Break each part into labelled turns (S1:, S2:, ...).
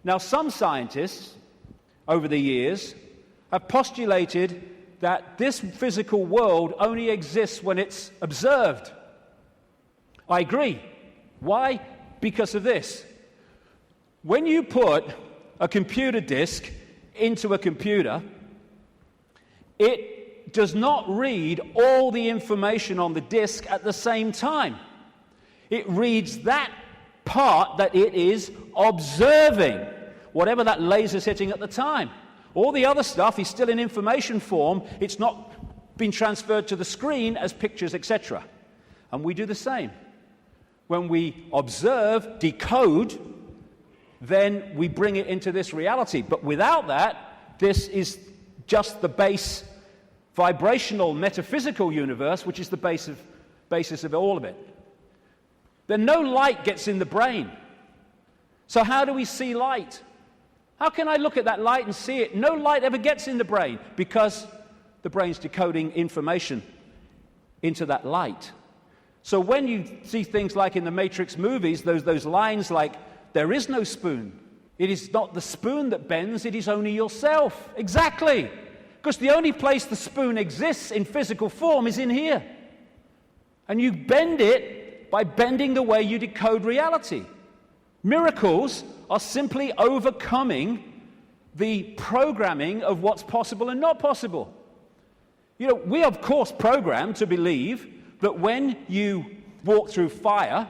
S1: Now, some scientists, over the years, have postulated that this physical world only exists when it's observed. I agree. Why? Because of this. When you put a computer disk into a computer, it does not read all the information on the disk at the same time. It reads that part that it is observing, whatever that laser's hitting at the time. All the other stuff is still in information form. It's not been transferred to the screen as pictures, etc. And we do the same. When we observe, decode, then we bring it into this reality. But without that, this is just the base vibrational metaphysical universe, which is the basis of all of it. Then no light gets in the brain. So how do we see light? How can I look at that light and see it? No light ever gets in the brain because the brain's decoding information into that light. So when you see things like in the Matrix movies, those lines like, there is no spoon. It is not the spoon that bends, it is only yourself. Exactly. Because the only place the spoon exists in physical form is in here. And you bend it by bending the way you decode reality. Miracles are simply overcoming the programming of what's possible and not possible. You know, we are of course programmed to believe that when you walk through fire,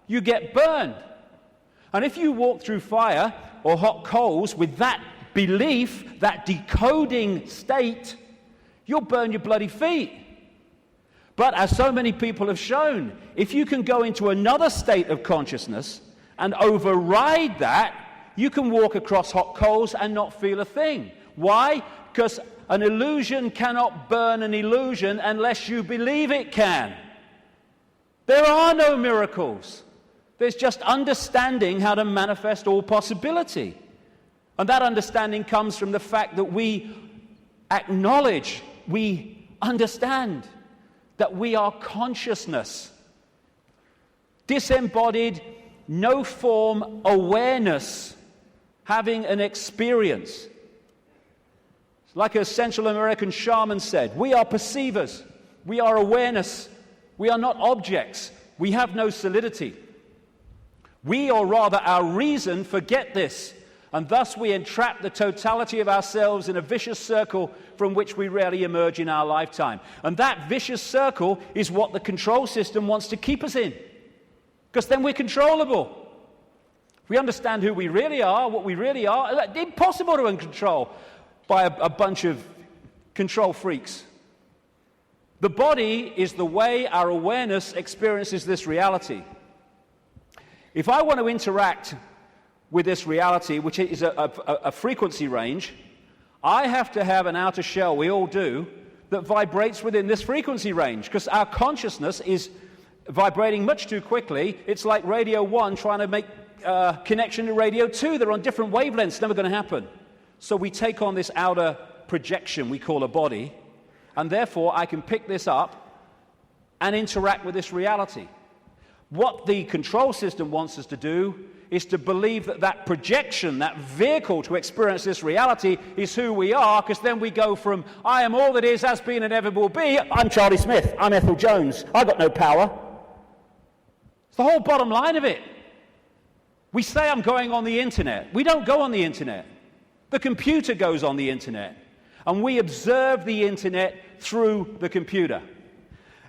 S1: you get burned. And if you walk through fire or hot coals with that belief, that decoding state, you'll burn your bloody feet. But as so many people have shown, if you can go into another state of consciousness and override that, you can walk across hot coals and not feel a thing. Why? Because an illusion cannot burn an illusion unless you believe it can. There are no miracles. There's just understanding how to manifest all possibility. And that understanding comes from the fact that we acknowledge, we understand that we are consciousness. Disembodied, no-form awareness, having an experience. Like a Central American shaman said, we are perceivers, we are awareness, we are not objects, we have no solidity. We, or rather our reason, forget this, and thus we entrap the totality of ourselves in a vicious circle from which we rarely emerge in our lifetime. And that vicious circle is what the control system wants to keep us in, because then we're controllable. If we understand who we really are, what we really are, it's impossible to control by a bunch of control freaks. The body is the way our awareness experiences this reality. If I want to interact with this reality, which is a frequency range, I have to have an outer shell, we all do, that vibrates within this frequency range, because our consciousness is vibrating much too quickly. It's like Radio 1 trying to make connection to Radio 2. They're on different wavelengths. Never going to happen. So we take on this outer projection we call a body, and therefore I can pick this up and interact with this reality. What the control system wants us to do is to believe that that projection, that vehicle to experience this reality is who we are, because then we go from, I am all that is, has been, and ever will be, I'm Charlie Smith, I'm Ethel Jones, I've got no power. It's the whole bottom line of it. We say I'm going on the internet. We don't go on the internet. The computer goes on the internet. And we observe the internet through the computer.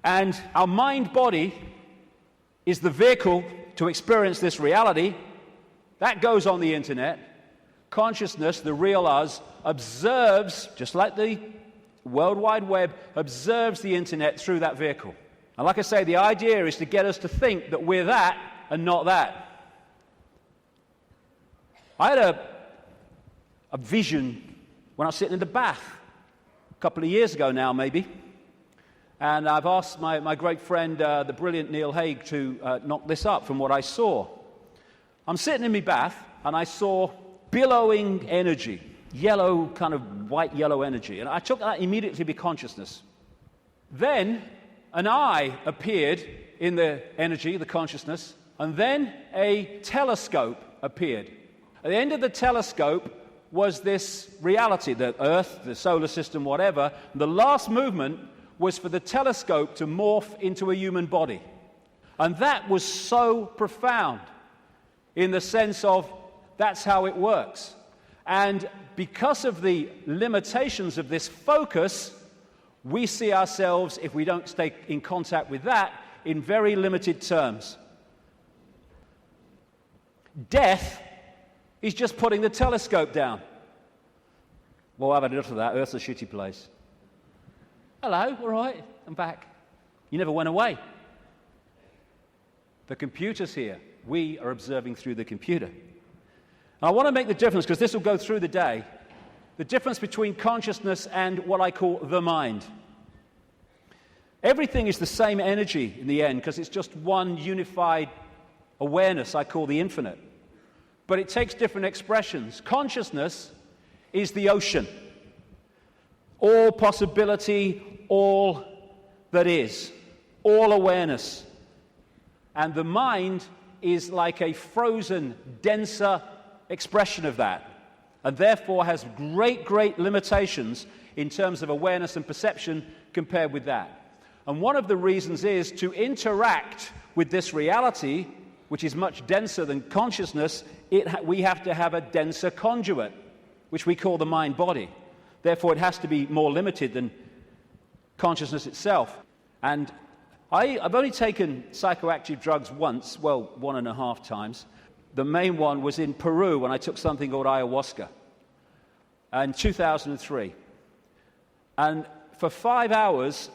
S1: And our mind-body is the vehicle to experience this reality. That goes on the internet. Consciousness, the real us, observes, just like the World Wide Web, observes the internet through that vehicle. And like I say, the idea is to get us to think that we're that and not that. I had a vision when I was sitting in the bath a couple of years ago now, maybe. And I've asked my great friend, the brilliant Neil Haig, to knock this up from what I saw. I'm sitting in my bath, and I saw billowing energy, yellow, kind of white-yellow energy. And I took that immediately to be consciousness. Then an eye appeared in the energy, the consciousness, and then a telescope appeared. At the end of the telescope was this reality, the Earth, the solar system, whatever. The last movement was for the telescope to morph into a human body. And that was so profound in the sense of that's how it works. And because of the limitations of this focus, we see ourselves, if we don't stay in contact with that, in very limited terms. Death is just putting the telescope down. Well, I've had enough of that. Earth's a shitty place. Hello, all right, I'm back. You never went away. The computer's here. We are observing through the computer. And I want to make the difference, because this will go through the day, the difference between consciousness and what I call the mind. Everything is the same energy in the end, because it's just one unified awareness I call the infinite. But it takes different expressions. Consciousness is the ocean. All possibility, all that is, all awareness. And the mind is like a frozen, denser expression of that, and therefore has great, great limitations in terms of awareness and perception compared with that. And one of the reasons is to interact with this reality, which is much denser than consciousness, we have to have a denser conduit, which we call the mind-body. Therefore, it has to be more limited than consciousness itself. And I've only taken psychoactive drugs once, well, 1.5 times. The main one was in Peru when I took something called ayahuasca in 2003. And for 5 hours,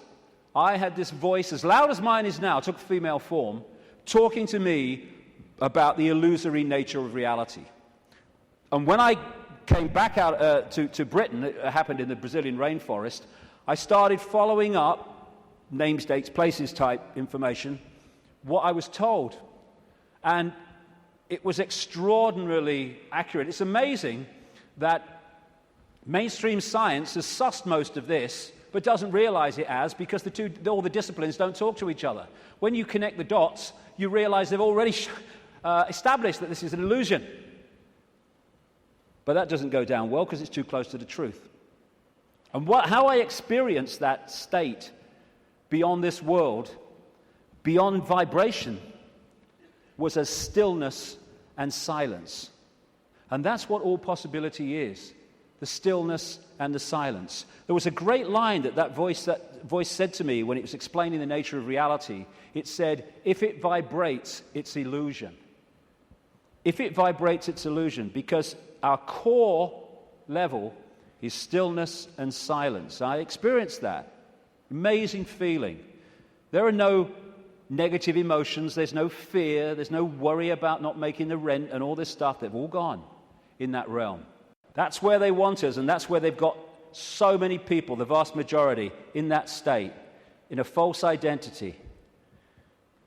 S1: I had this voice, as loud as mine is now, took female form, talking to me about the illusory nature of reality. And when I came back out to Britain, it happened in the Brazilian rainforest, I started following up names, dates, places type information, what I was told. And it was extraordinarily accurate. It's amazing that mainstream science has sussed most of this, but doesn't realize it as, because all the disciplines don't talk to each other. When you connect the dots, you realize they've already established that this is an illusion. But that doesn't go down well because it's too close to the truth. And how I experienced that state beyond this world, beyond vibration, was as stillness and silence. And that's what all possibility is, the stillness and the silence. There was a great line that voice said to me when it was explaining the nature of reality. It said, if it vibrates, it's illusion. If it vibrates, it's illusion, because our core level is stillness and silence. I experienced that. Amazing feeling. There are no negative emotions, there's no fear, there's no worry about not making the rent and all this stuff. They've all gone in that realm. That's where they want us, and that's where they've got so many people, the vast majority, in that state, in a false identity.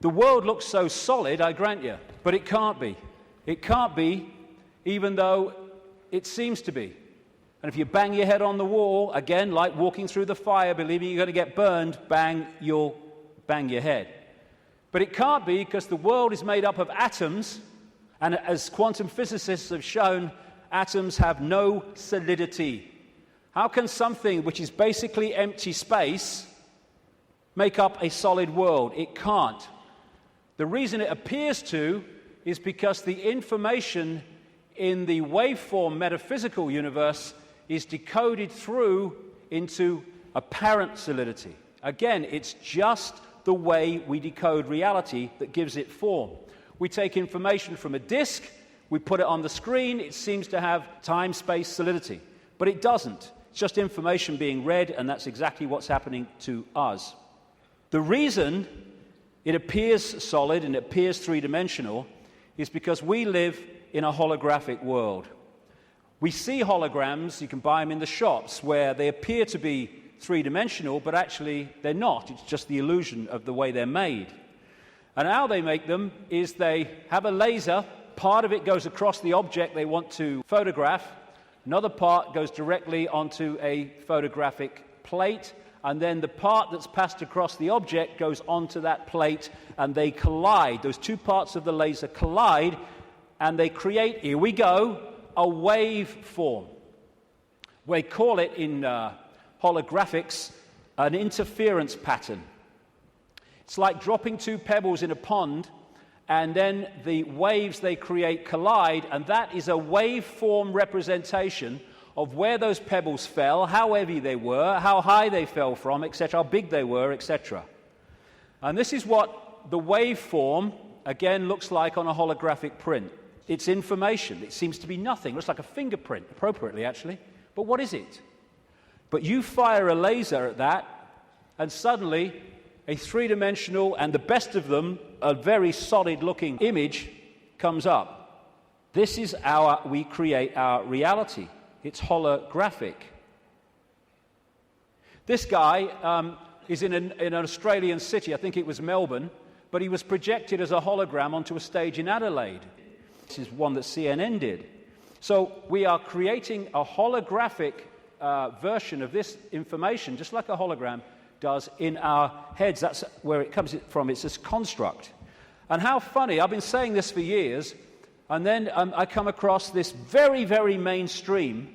S1: The world looks so solid, I grant you, but it can't be. It can't be, even though it seems to be. And if you bang your head on the wall, again, like walking through the fire, believing you're going to get burned, you'll bang your head. But it can't be, because the world is made up of atoms, and as quantum physicists have shown, atoms have no solidity. How can something which is basically empty space make up a solid world? It can't. The reason it appears to is because the information in the waveform metaphysical universe is decoded through into apparent solidity. Again, it's just the way we decode reality that gives it form. We take information from a disk, we put it on the screen, it seems to have time-space solidity. But it doesn't. It's just information being read, and that's exactly what's happening to us. The reason it appears solid and it appears three-dimensional is because we live in a holographic world. We see holograms, you can buy them in the shops, where they appear to be three-dimensional, but actually they're not. It's just the illusion of the way they're made. And how they make them is they have a laser, part of it goes across the object they want to photograph, another part goes directly onto a photographic plate, and then the part that's passed across the object goes onto that plate, and they collide. Those two parts of the laser collide, and they create, here we go, a wave form. We call it in holographics an interference pattern. It's like dropping two pebbles in a pond, and then the waves they create collide, and that is a waveform representation of where those pebbles fell, how heavy they were, how high they fell from, etc., how big they were, etc. And this is what the waveform, again, looks like on a holographic print. It's information. It seems to be nothing. It looks like a fingerprint, appropriately, actually. But what is it? But you fire a laser at that, and suddenly a three-dimensional, and the best of them, a very solid-looking image comes up. This is we create our reality. It's holographic. This guy is in an Australian city, I think it was Melbourne, but he was projected as a hologram onto a stage in Adelaide. This is one that CNN did. So we are creating a holographic version of this information, just like a hologram does in our heads. That's where it comes from. It's this construct. And how funny, I've been saying this for years, and then I come across this very, very mainstream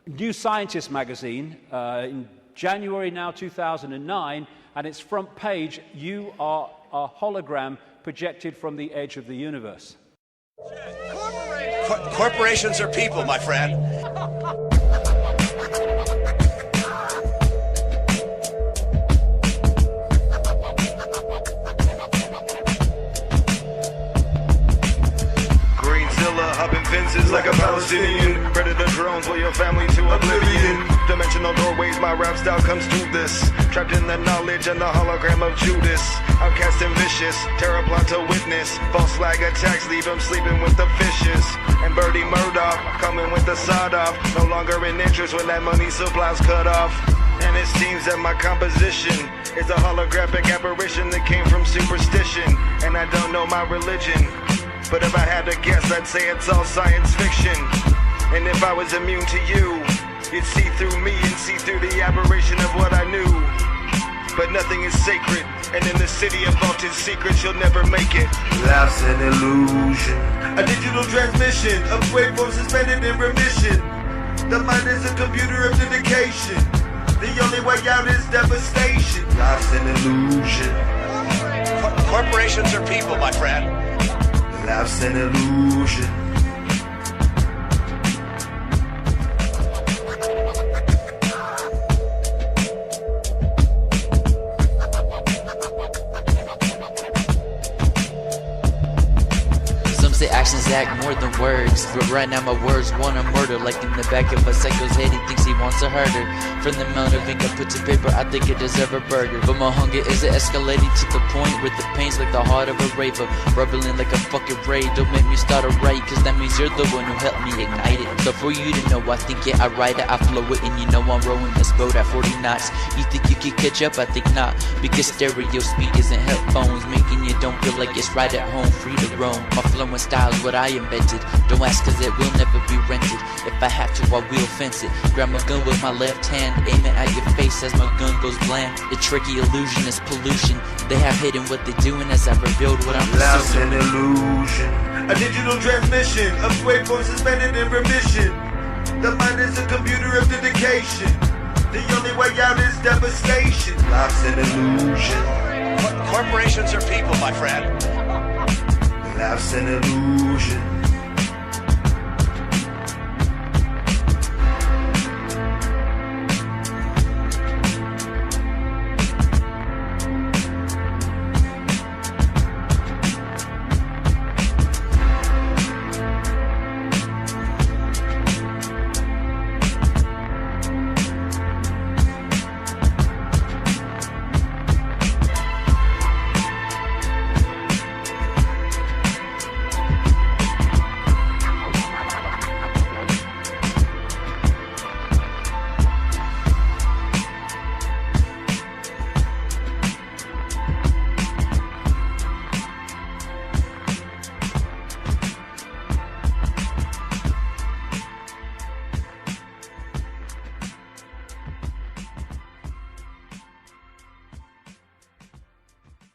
S1: New Scientist magazine in January now 2009, and its front page, you are a hologram projected from the edge of the universe.
S2: Corporations are people, my friend. GreenZilla, hopping fences like a Palestinian. Predator drones will your family to oblivion. Dimensional doorways, my rap style comes through this. Trapped in the knowledge and the hologram of Judas. Outcast and vicious, terror plot to witness. False flag attacks, leave him sleeping with the fishes. And Birdie Murdoch, coming with the sod off. No longer in interest when that money supply's cut off. And it seems that my composition is a holographic apparition that came from superstition. And I don't know my religion, but if I had to guess, I'd say it's all science fiction. And if I was immune to you, you'd see through me and see through the aberration of what I knew. But nothing is sacred, and in the city of vaulted secrets, you'll never make it.
S3: Life's an illusion,
S2: a digital transmission of waveforms suspended in remission. The mind is a computer of dedication. The only way out is devastation.
S3: life's an illusion,
S2: Corporations are people, my friend.
S3: life's an illusion.
S4: Say actions act more than words, but right now my words wanna murder. Like in the back of a psycho's head, he thinks he wants to hurt her. From the amount of ink I put to paper, I think it deserves a burger. But my hunger is escalating to the point where the pain's like the heart of a raver, bubbling like a fucking raid. Don't make me start a right, cause that means you're the one who helped me ignite it. So for you to know, I think it, I write it, I flow it, and you know I'm rowing this boat at 40 knots. You think you can catch up? I think not, because stereo speakers and headphones making you don't feel like it's right at home, free to roam. My flow and style is what I invented. Don't ask, cause it will never be rented. If I have to, I will fence it. Grab my gun with my left hand, aim it at your face as my gun goes bland. The tricky illusion is pollution. They have hidden what they're doing as I revealed what I'm
S3: Life's
S4: pursuing.
S3: an illusion,
S2: A digital transmission of waveforms suspended in remission. The mind is a computer of dedication. The only way out is devastation.
S3: life's an illusion,
S2: Corporations are people, my friend.
S3: life's an illusion.